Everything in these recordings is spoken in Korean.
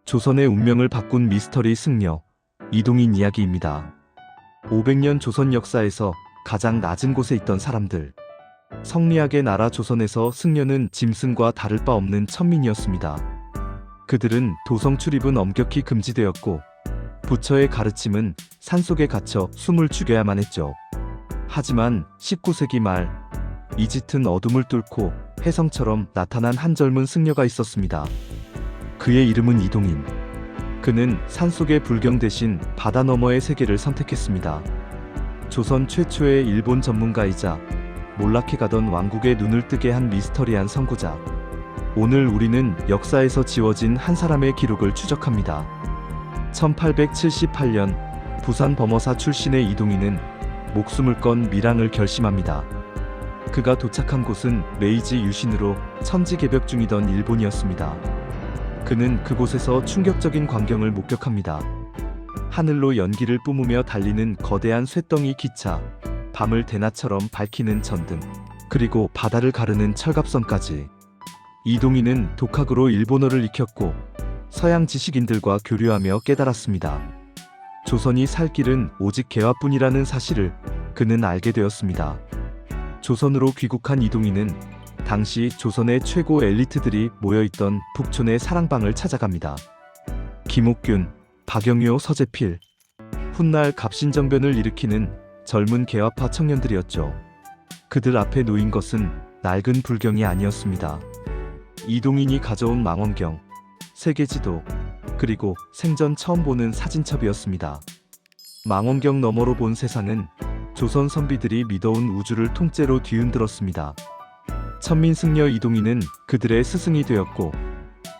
조선의 운명을 바꾼 미스터리 승려 이동인 이야기입니다. 500년 조선 역사에서 가장 낮은 곳에 있던 사람들. 성리학의 나라 조선에서 승려는 짐승과 다를 바 없는 천민이었습니다. 그들은 도성 출입은 엄격히 금지되었고 부처의 가르침은 산속에 갇혀 숨을 죽여야만 했죠. 하지만 19세기 말 이 짙은 어둠을 뚫고 혜성처럼 나타난 한 젊은 승려가 있었습니다. 그의 이름은 이동인. 그는 산속의 불경 대신 바다 너머의 세계를 선택했습니다. 조선 최초의 일본 전문가이자 몰락해 가던 왕국의 눈을 뜨게 한 미스터리한 선구자. 오늘 우리는 역사에서 지워진 한 사람의 기록을 추적합니다. 1878년 부산 범어사 출신의 이동인은 목숨을 건 밀항을 결심합니다. 그가 도착한 곳은 메이지 유신으로 천지개벽 중이던 일본이었습니다. 그는 그곳에서 충격적인 광경을 목격합니다. 하늘로 연기를 뿜으며 달리는 거대한 쇳덩이 기차, 밤을 대낮처럼 밝히는 전등, 그리고 바다를 가르는 철갑선까지. 이동인은 독학으로 일본어를 익혔고 서양 지식인들과 교류하며 깨달았습니다. 조선이 살 길은 오직 개화뿐이라는 사실을 그는 알게 되었습니다. 조선으로 귀국한 이동인은 당시 조선의 최고 엘리트들이 모여있던 북촌의 사랑방을 찾아갑니다. 김옥균, 박영효, 서재필, 훗날 갑신정변을 일으키는 젊은 개화파 청년들이었죠. 그들 앞에 놓인 것은 낡은 불경이 아니었습니다. 이동인이 가져온 망원경, 세계지도, 그리고 생전 처음 보는 사진첩이었습니다. 망원경 너머로 본 세상은 조선 선비들이 믿어온 우주를 통째로 뒤흔들었습니다. 천민승려 이동인은 그들의 스승이 되었고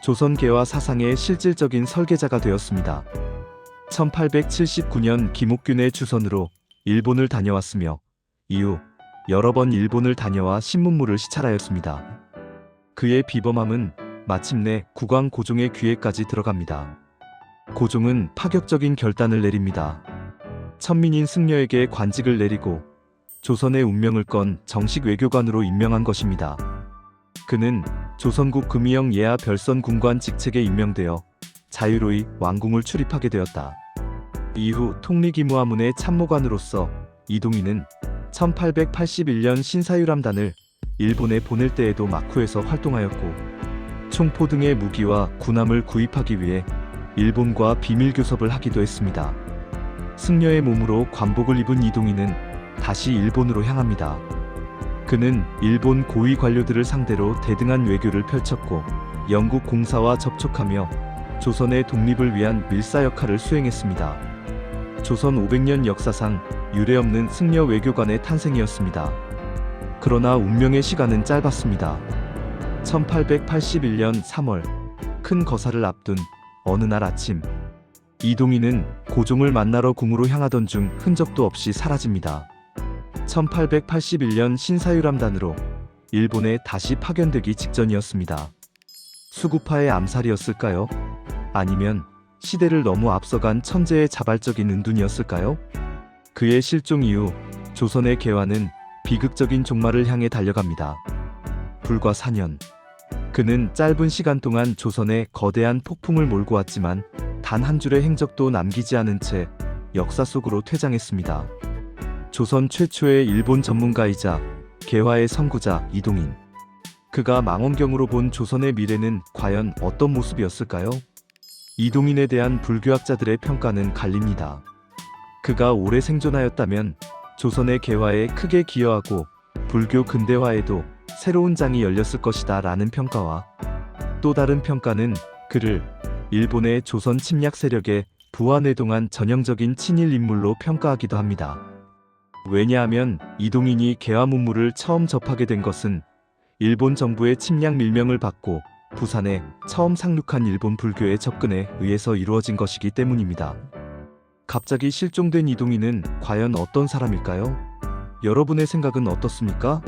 조선계와 사상의 실질적인 설계자가 되었습니다. 1879년 김옥균의 주선으로 일본을 다녀왔으며 이후 여러 번 일본을 다녀와 신문물을 시찰하였습니다. 그의 비범함은 마침내 국왕 고종의 귀에까지 들어갑니다. 고종은 파격적인 결단을 내립니다. 천민인 승려에게 관직을 내리고 조선의 운명을 건 정식 외교관으로 임명한 것입니다. 그는 조선국 금이영 예하 별선 군관 직책에 임명되어 자유로이 왕궁을 출입하게 되었다. 이후 통리기무하문의 참모관으로서 이동인은 1881년 신사유람단을 일본에 보낼 때에도 막후에서 활동하였고 총포 등의 무기와 군함을 구입하기 위해 일본과 비밀교섭을 하기도 했습니다. 승려의 몸으로 관복을 입은 이동인은 다시 일본으로 향합니다. 그는 일본 고위 관료들을 상대로 대등한 외교를 펼쳤고 영국 공사와 접촉하며 조선의 독립을 위한 밀사 역할을 수행했습니다. 조선 500년 역사상 유례없는 승려 외교관의 탄생이었습니다. 그러나 운명의 시간은 짧았습니다. 1881년 3월 큰 거사를 앞둔 어느 날 아침, 이동인은 고종을 만나러 궁으로 향하던 중 흔적도 없이 사라집니다. 1881년 신사유람단으로 일본에 다시 파견되기 직전이었습니다. 수구파의 암살이었을까요? 아니면 시대를 너무 앞서간 천재의 자발적인 은둔이었을까요? 그의 실종 이후 조선의 개화는 비극적인 종말을 향해 달려갑니다. 불과 4년, 그는 짧은 시간 동안 조선에 거대한 폭풍을 몰고 왔지만 단 한 줄의 행적도 남기지 않은 채 역사 속으로 퇴장했습니다. 조선 최초의 일본 전문가이자 개화의 선구자 이동인. 그가 망원경으로 본 조선의 미래는 과연 어떤 모습이었을까요? 이동인에 대한 불교학자들의 평가는 갈립니다. 그가 오래 생존하였다면 조선의 개화에 크게 기여하고 불교 근대화에도 새로운 장이 열렸을 것이다 라는 평가와 또 다른 평가는 그를 일본의 조선 침략 세력에 부안해동한 전형적인 친일 인물로 평가하기도 합니다. 왜냐하면 이동인이 개화 문물을 처음 접하게 된 것은 일본 정부의 침략 밀명을 받고 부산에 처음 상륙한 일본 불교에 접근에 의해서 이루어진 것이기 때문입니다. 갑자기 실종된 이동인은 과연 어떤 사람일까요? 여러분의 생각은 어떻습니까?